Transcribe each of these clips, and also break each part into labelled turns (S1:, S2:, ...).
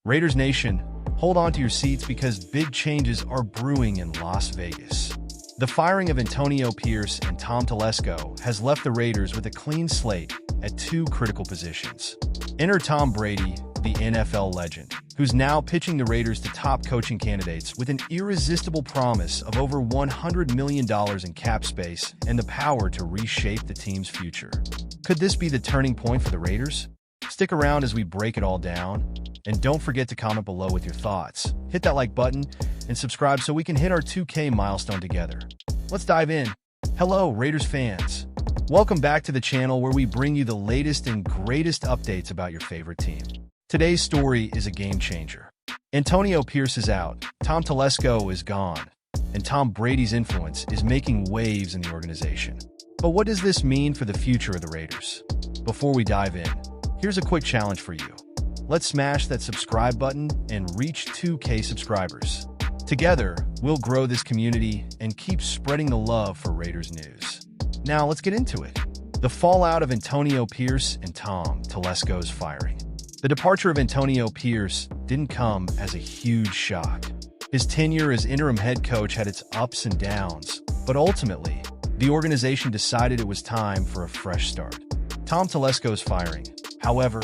S1: Raiders Nation, hold on to your seats because big changes are brewing in Las Vegas. The firing of Antonio Pierce and Tom Telesco has left the Raiders with a clean slate at two critical positions. Enter Tom Brady, the NFL legend, who's now pitching the Raiders to top coaching candidates with an irresistible promise of over $100 million in cap space and the power to reshape the team's future. Could this be the turning point for the Raiders? Stick around as we break it all down. And don't forget to comment below with your thoughts. Hit that like button and subscribe so we can hit our 2K milestone together. Let's dive in. Hello, Raiders fans. Welcome back to the channel where we bring you the latest and greatest updates about your favorite team. Today's story is a game changer. Antonio Pierce is out, Tom Telesco is gone, and Tom Brady's influence is making waves in the organization. But what does this mean for the future of the Raiders? Before we dive in, here's a quick challenge for you. Let's smash that subscribe button and reach 2K subscribers. Together, we'll grow this community and keep spreading the love for Raiders news. Now, let's get into it. The fallout of Antonio Pierce and Tom Telesco's firing. The departure of Antonio Pierce didn't come as a huge shock. His tenure as interim head coach had its ups and downs, but ultimately, the organization decided it was time for a fresh start. Tom Telesco's firing, however,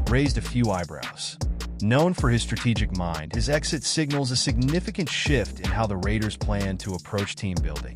S1: raised a few eyebrows. Known for his strategic mind, his exit signals a significant shift in how the Raiders plan to approach team building.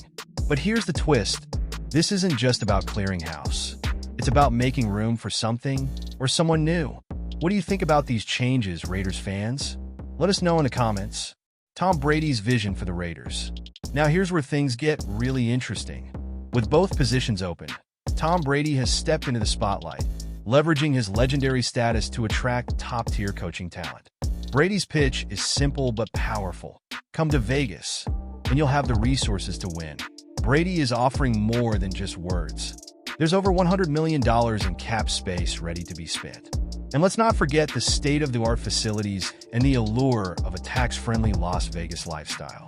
S1: But here's the twist. This isn't just about clearing house. It's about making room for something or someone new. What do you think about these changes, Raiders fans? Let us know in the comments. Tom Brady's vision for the Raiders. Now here's where things get really interesting. With both positions open, Tom Brady has stepped into the spotlight, leveraging his legendary status to attract top-tier coaching talent. Brady's pitch is simple but powerful. Come to Vegas, and you'll have the resources to win. Brady is offering more than just words. There's over $100 million in cap space ready to be spent. And let's not forget the state-of-the-art facilities and the allure of a tax-friendly Las Vegas lifestyle.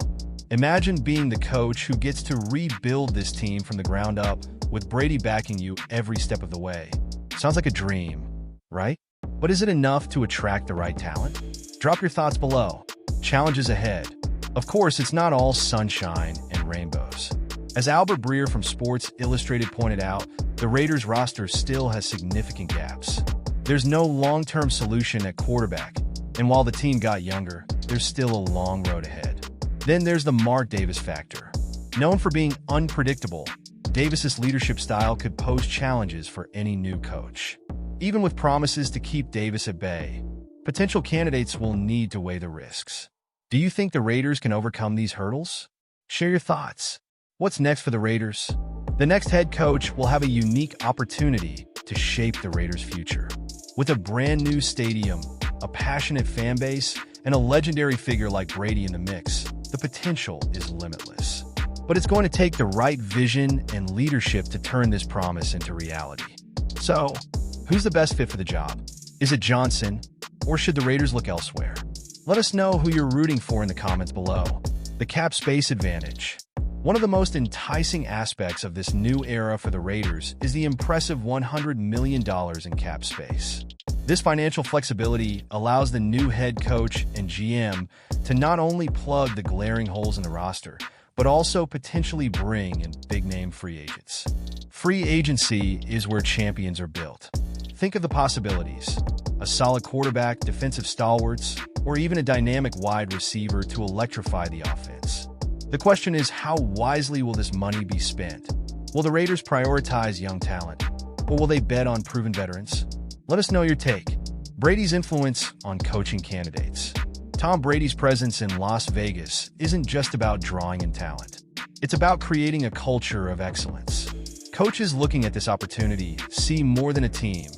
S1: Imagine being the coach who gets to rebuild this team from the ground up with Brady backing you every step of the way. Sounds like a dream, right? But is it enough to attract the right talent? Drop your thoughts below. Challenges ahead. Of course, it's not all sunshine and rainbows. As Albert Breer from Sports Illustrated pointed out, the Raiders roster still has significant gaps. There's no long-term solution at quarterback, and while the team got younger, there's still a long road ahead. Then there's the Mark Davis factor. Known for being unpredictable, Davis's leadership style could pose challenges for any new coach. Even with promises to keep Davis at bay, potential candidates will need to weigh the risks. Do you think the Raiders can overcome these hurdles? Share your thoughts. What's next for the Raiders? The next head coach will have a unique opportunity to shape the Raiders' future. With a brand new stadium, a passionate fan base, and a legendary figure like Brady in the mix, the potential is limitless. But it's going to take the right vision and leadership to turn this promise into reality. So, who's the best fit for the job? Is it Johnson, or should the Raiders look elsewhere? Let us know who you're rooting for in the comments below. The cap space advantage. One of the most enticing aspects of this new era for the Raiders is the impressive $100 million in cap space. This financial flexibility allows the new head coach and GM to not only plug the glaring holes in the roster, but also potentially bring in big-name free agents. Free agency is where champions are built. Think of the possibilities. A solid quarterback, defensive stalwarts, or even a dynamic wide receiver to electrify the offense. The question is, how wisely will this money be spent? Will the Raiders prioritize young talent, or will they bet on proven veterans? Let us know your take. Brady's influence on coaching candidates. Tom Brady's presence in Las Vegas isn't just about drawing in talent. It's about creating a culture of excellence. Coaches looking at this opportunity see more than a team.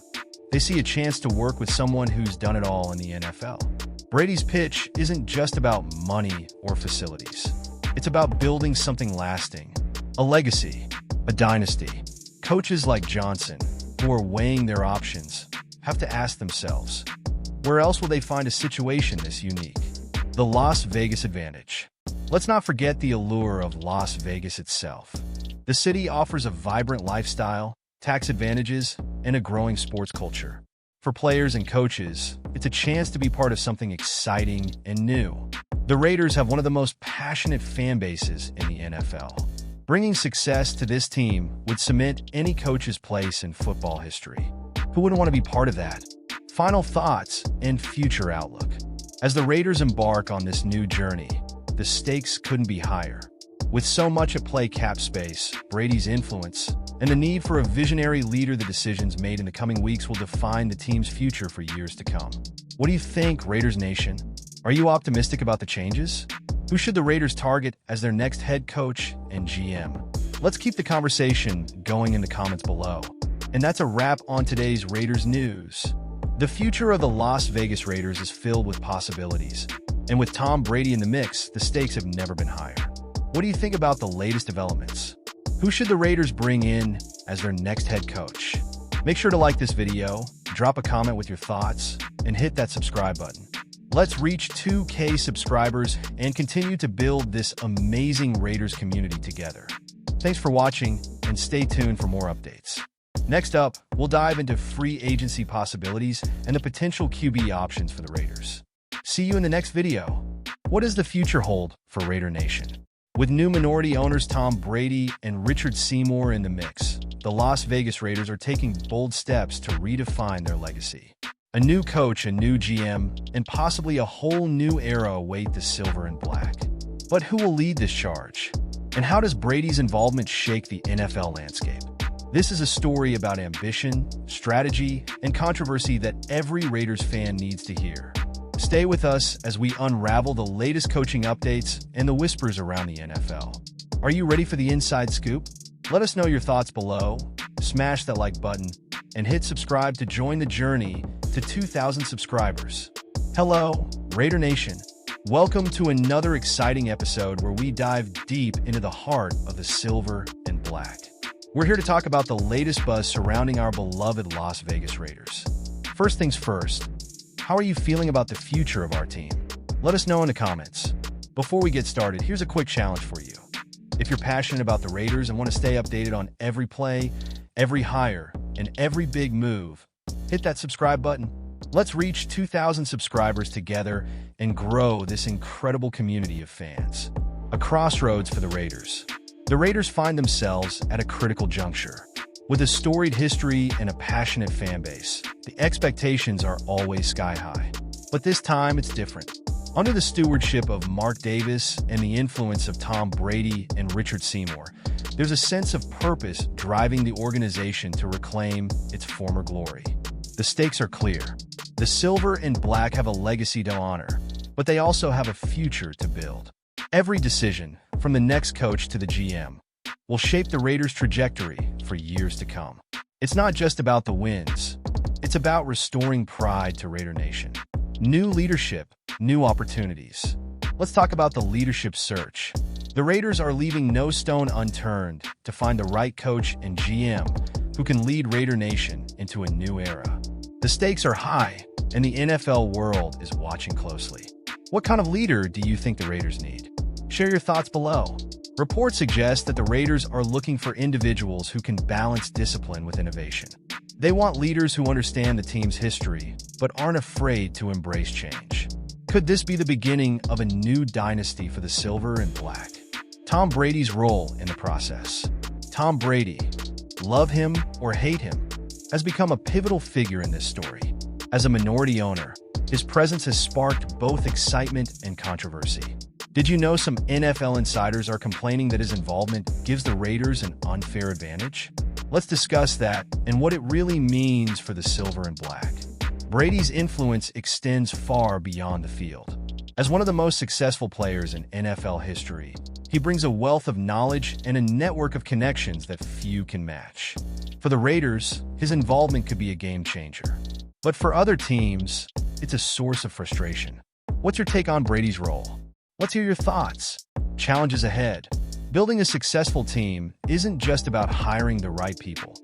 S1: They see a chance to work with someone who's done it all in the NFL. Brady's pitch isn't just about money or facilities. It's about building something lasting, a legacy, a dynasty. Coaches like Johnson, who are weighing their options, have to ask themselves, where else will they find a situation this unique? The Las Vegas advantage. Let's not forget the allure of Las Vegas itself. The city offers a vibrant lifestyle, tax advantages, and a growing sports culture. For players and coaches, it's a chance to be part of something exciting and new. The Raiders have one of the most passionate fan bases in the NFL. Bringing success to this team would cement any coach's place in football history. Who wouldn't want to be part of that? Final thoughts and future outlook. As the Raiders embark on this new journey, the stakes couldn't be higher. With so much at play: cap space, Brady's influence, and the need for a visionary leader, the decisions made in the coming weeks will define the team's future for years to come. What do you think, Raiders Nation? Are you optimistic about the changes? Who should the Raiders target as their next head coach and GM? Let's keep the conversation going in the comments below. And that's a wrap on today's Raiders news. The future of the Las Vegas Raiders is filled with possibilities. And with Tom Brady in the mix, the stakes have never been higher. What do you think about the latest developments? Who should the Raiders bring in as their next head coach? Make sure to like this video, drop a comment with your thoughts, and hit that subscribe button. Let's reach 2K subscribers and continue to build this amazing Raiders community together. Thanks for watching, and stay tuned for more updates. Next up, we'll dive into free agency possibilities and the potential QB options for the Raiders. See you in the next video. What does the future hold for Raider Nation? With new minority owners Tom Brady and Richard Seymour in the mix, the Las Vegas Raiders are taking bold steps to redefine their legacy. A new coach, a new GM, and possibly a whole new era await the silver and black. But who will lead this charge? And how does Brady's involvement shake the NFL landscape? This is a story about ambition, strategy, and controversy that every Raiders fan needs to hear. Stay with us as we unravel the latest coaching updates and the whispers around the NFL. Are you ready for the inside scoop? Let us know your thoughts below, smash that like button, and hit subscribe to join the journey to 2,000 subscribers. Hello, Raider Nation. Welcome to another exciting episode where we dive deep into the heart of the silver and black. We're here to talk about the latest buzz surrounding our beloved Las Vegas Raiders. First things first, how are you feeling about the future of our team? Let us know in the comments. Before we get started, here's a quick challenge for you. If you're passionate about the Raiders and want to stay updated on every play, every hire, and every big move, hit that subscribe button. Let's reach 2,000 subscribers together and grow this incredible community of fans. A crossroads for the Raiders. The Raiders find themselves at a critical juncture. With a storied history and a passionate fan base, the expectations are always sky high. But this time, it's different. Under the stewardship of Mark Davis and the influence of Tom Brady and Richard Seymour, there's a sense of purpose driving the organization to reclaim its former glory. The stakes are clear. The silver and black have a legacy to honor, but they also have a future to build. Every decision, from the next coach to the GM, will shape the Raiders' trajectory for years to come. It's not just about the wins. It's about restoring pride to Raider Nation. New leadership, new opportunities. Let's talk about the leadership search. The Raiders are leaving no stone unturned to find the right coach and GM who can lead Raider Nation into a new era. The stakes are high, and the NFL world is watching closely. What kind of leader do you think the Raiders need? Share your thoughts below. Reports suggest that the Raiders are looking for individuals who can balance discipline with innovation. They want leaders who understand the team's history, but aren't afraid to embrace change. Could this be the beginning of a new dynasty for the silver and black? Tom Brady's role in the process. Tom Brady, love him or hate him, has become a pivotal figure in this story. As a minority owner, his presence has sparked both excitement and controversy. Did you know some NFL insiders are complaining that his involvement gives the Raiders an unfair advantage? Let's discuss that and what it really means for the silver and black. Brady's influence extends far beyond the field. As one of the most successful players in NFL history, he brings a wealth of knowledge and a network of connections that few can match. For the Raiders, his involvement could be a game changer. But for other teams, it's a source of frustration. What's your take on Brady's role? Let's hear your thoughts. Challenges ahead. Building a successful team isn't just about hiring the right people.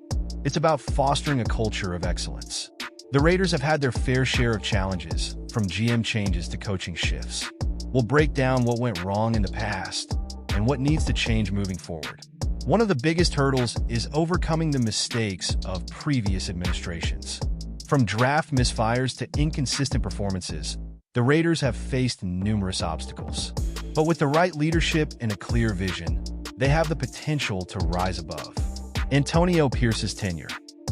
S1: It's about fostering a culture of excellence. The Raiders have had their fair share of challenges, from GM changes to coaching shifts. We'll break down what went wrong in the past and what needs to change moving forward. One of the biggest hurdles is overcoming the mistakes of previous administrations. From draft misfires to inconsistent performances, the Raiders have faced numerous obstacles. But with the right leadership and a clear vision, they have the potential to rise above. Antonio Pierce's tenure.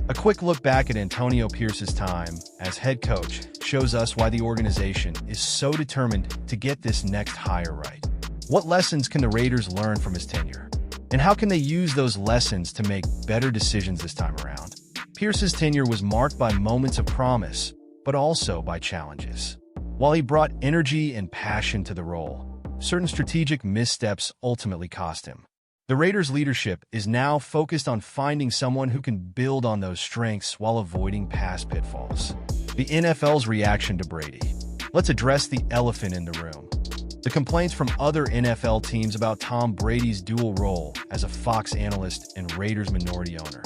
S1: A quick look back at Antonio Pierce's time as head coach shows us why the organization is so determined to get this next hire right. What lessons can the Raiders learn from his tenure? And how can they use those lessons to make better decisions this time around? Pierce's tenure was marked by moments of promise, but also by challenges. While he brought energy and passion to the role, certain strategic missteps ultimately cost him. The Raiders' leadership is now focused on finding someone who can build on those strengths while avoiding past pitfalls. The NFL's reaction to Brady. Let's address the elephant in the room. The complaints from other NFL teams about Tom Brady's dual role as a Fox analyst and Raiders minority owner.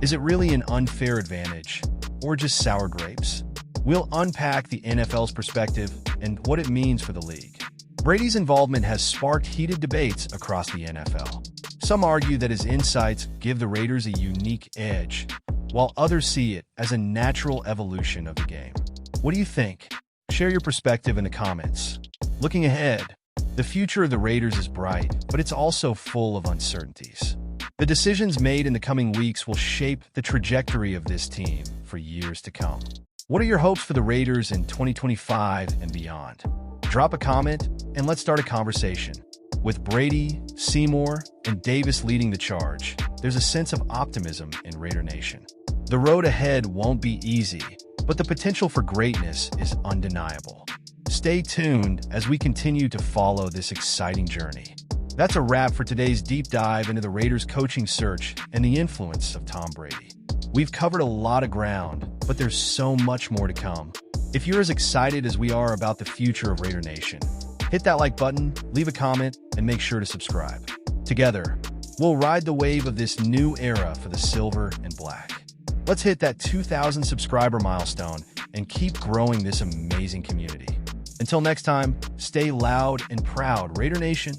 S1: Is it really an unfair advantage, or just sour grapes? We'll unpack the NFL's perspective and what it means for the league. Brady's involvement has sparked heated debates across the NFL. Some argue that his insights give the Raiders a unique edge, while others see it as a natural evolution of the game. What do you think? Share your perspective in the comments. Looking ahead, the future of the Raiders is bright, but it's also full of uncertainties. The decisions made in the coming weeks will shape the trajectory of this team for years to come. What are your hopes for the Raiders in 2025 and beyond? Drop a comment and let's start a conversation. With Brady, Seymour, and Davis leading the charge, there's a sense of optimism in Raider Nation. The road ahead won't be easy, but the potential for greatness is undeniable. Stay tuned as we continue to follow this exciting journey. That's a wrap for today's deep dive into the Raiders' coaching search and the influence of Tom Brady. We've covered a lot of ground, but there's so much more to come. If you're as excited as we are about the future of Raider Nation, hit that like button, leave a comment, and make sure to subscribe. Together, we'll ride the wave of this new era for the silver and black. Let's hit that 2,000 subscriber milestone and keep growing this amazing community. Until next time, stay loud and proud, Raider Nation.